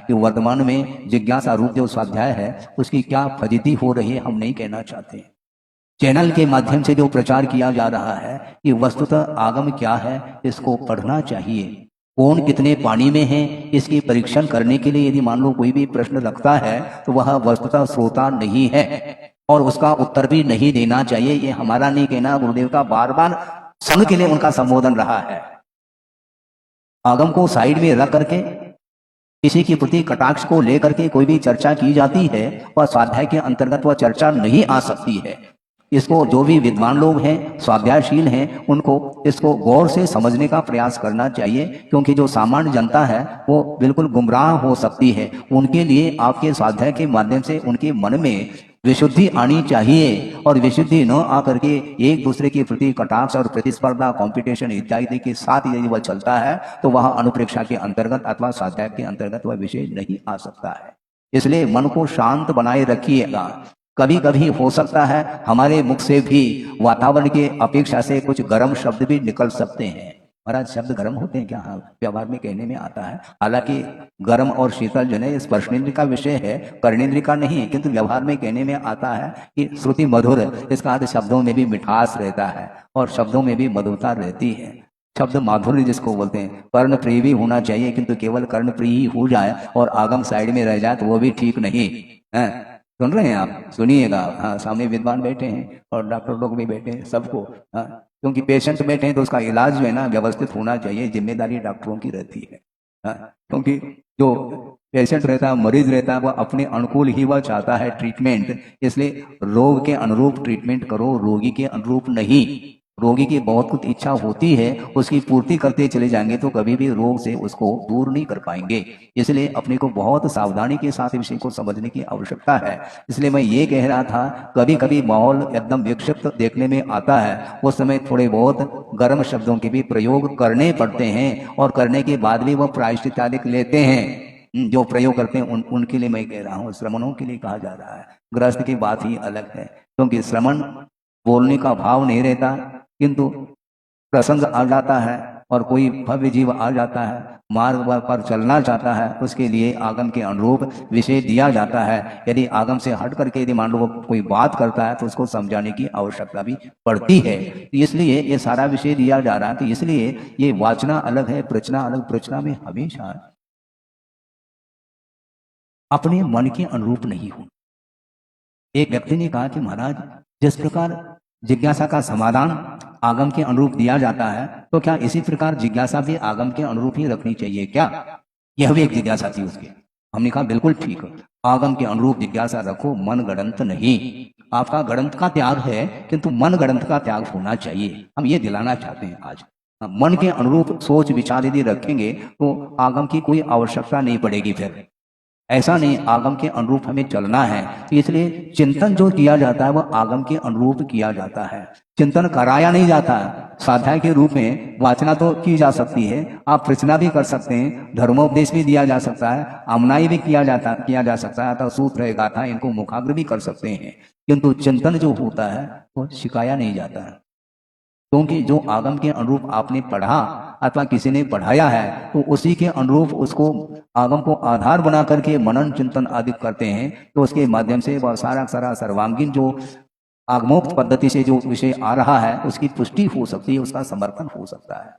कि वर्तमान में जिज्ञासा रूप जो स्वाध्याय है उसकी क्या फजीती हो रही है हम नहीं कहना चाहते। चैनल के माध्यम से जो प्रचार किया जा रहा है कि वस्तुतः आगम क्या है इसको पढ़ना चाहिए। कौन कितने पानी में है इसकी परीक्षण करने के लिए यदि मान लो कोई भी प्रश्न रखता है तो वह वस्तुतः श्रोता नहीं है और उसका उत्तर भी नहीं देना चाहिए। ये हमारा नहीं कहना, गुरुदेव का बार बार संघ के लिए उनका संबोधन रहा है। आगम को साइड में रख करके किसी के प्रति कटाक्ष को लेकर के कोई भी चर्चा की जाती है वह स्वाध्याय के अंतर्गत वह चर्चा नहीं आ सकती है। इसको जो भी विद्वान लोग हैं, स्वाध्यायशील हैं, उनको इसको गौर से समझने का प्रयास करना चाहिए, क्योंकि जो सामान्य जनता है वो बिल्कुल गुमराह हो सकती है। उनके लिए आपके स्वाध्याय के माध्यम से उनके मन में विशुद्धि आनी चाहिए और विशुद्धि न आकर के एक दूसरे के प्रति कटाक्ष और प्रतिस्पर्धा, कंपटीशन इत्यादि के साथ यदि वह चलता है तो वह अनुप्रेक्षा के अंतर्गत अथवा स्वाध्याय के अंतर्गत वह विषय नहीं आ सकता है। इसलिए मन को शांत बनाए रखिएगा। कभी कभी हो सकता है हमारे मुख से भी वातावरण के अपेक्षा से कुछ गर्म शब्द भी निकल सकते हैं। महाराज शब्द गर्म होते हैं क्या? हाँ, व्यवहार में कहने में आता है। हालांकि गर्म और शीतल जो है स्पर्शेंद्र का विषय है, कर्णेंद्र का नहीं है, किंतु व्यवहार में कहने में आता है कि श्रुति मधुर, इसका अर्थ शब्दों में भी मिठास रहता है और शब्दों में भी मधुरता रहती है। शब्द माधुर्य जिसको बोलते हैं, कर्ण प्रिय भी होना चाहिए, किंतु केवल कर्ण प्रिय ही हो जाए और आगम साइड में रह जाए तो वो भी ठीक नहीं है। सुन रहे हैं आप? सुनिएगा। हाँ, सामने विद्वान बैठे हैं और डॉक्टर लोग भी बैठे हैं, सबको। हाँ, क्योंकि पेशेंट बैठे हैं तो उसका इलाज जो है ना व्यवस्थित होना चाहिए, जिम्मेदारी डॉक्टरों की रहती है। हाँ, क्योंकि जो पेशेंट रहता है, मरीज रहता है, वह अपने अनुकूल ही वह चाहता है ट्रीटमेंट। इसलिए रोग के अनुरूप ट्रीटमेंट करो, रोगी के अनुरूप नहीं। रोगी की बहुत कुछ इच्छा होती है, उसकी पूर्ति करते चले जाएंगे तो कभी भी रोग से उसको दूर नहीं कर पाएंगे। इसलिए अपने को बहुत सावधानी के साथ विषय को समझने की आवश्यकता है। इसलिए मैं ये कह रहा था, कभी कभी माहौल एकदम विक्षिप्त देखने में आता है, उस समय थोड़े बहुत गर्म शब्दों के भी प्रयोग करने पड़ते हैं और करने के बाद भी वह प्रायश्चित आदि लेते हैं। जो प्रयोग करते हैं उनके लिए मैं कह रहा हूँ, श्रमणों के लिए कहा जा रहा है। गृहस्थ की बात ही अलग है, क्योंकि श्रमण बोलने का भाव नहीं रहता, किंतु प्रसंग आ जाता है और कोई भव्य जीव आ जाता है, मार्ग पर चलना चाहता है, उसके लिए आगम के अनुरूप विषय दिया जाता है। यदि आगम से हट करके यदि मान लो कोई बात करता है तो उसको समझाने की आवश्यकता भी पड़ती है। इसलिए ये सारा विषय दिया जा रहा है। तो इसलिए ये वाचना अलग है, प्रचना अलग। प्रचना में हमेशा अपने मन के अनुरूप नहीं हो। एक व्यक्ति ने कहा कि महाराज, जिस प्रकार जिज्ञासा का समाधान आगम के अनुरूप दिया जाता है, तो क्या इसी प्रकार जिज्ञासा भी आगम के अनुरूप ही रखनी चाहिए क्या? यह भी एक जिज्ञासा थी उसकी। हमने कहा बिल्कुल ठीक, आगम के अनुरूप जिज्ञासा रखो, मन गणंत नहीं। आपका गणंत का त्याग है, किंतु मन गणंत का त्याग होना चाहिए। हम ये दिलाना चाहते हैं आज। मन के अनुरूप सोच विचार यदि रखेंगे तो आगम की कोई आवश्यकता नहीं पड़ेगी। फिर ऐसा नहीं, आगम के अनुरूप हमें चलना है। तो इसलिए चिंतन जो किया जाता है वह आगम के अनुरूप किया जाता है, चिंतन कराया नहीं जाता। स्वाध्याय के रूप में वाचना तो की जा सकती है, आप प्रचना भी कर सकते हैं, धर्मोपदेश भी दिया जा सकता है, आमनाई भी किया जा सकता है, तो सूत्र गाथा इनको मुखाग्र भी कर सकते हैं, किंतु चिंतन जो होता है वो सिखाया नहीं जाता है। क्योंकि जो आगम के अनुरूप आपने पढ़ा अथवा किसी ने पढ़ाया है तो उसी के अनुरूप उसको आगम को आधार बना करके मनन चिंतन आदि करते हैं, तो उसके माध्यम से वह सारा सर्वांगीण जो आगमोक्त पद्धति से जो विषय आ रहा है उसकी पुष्टि हो सकती है, उसका समर्थन हो सकता है।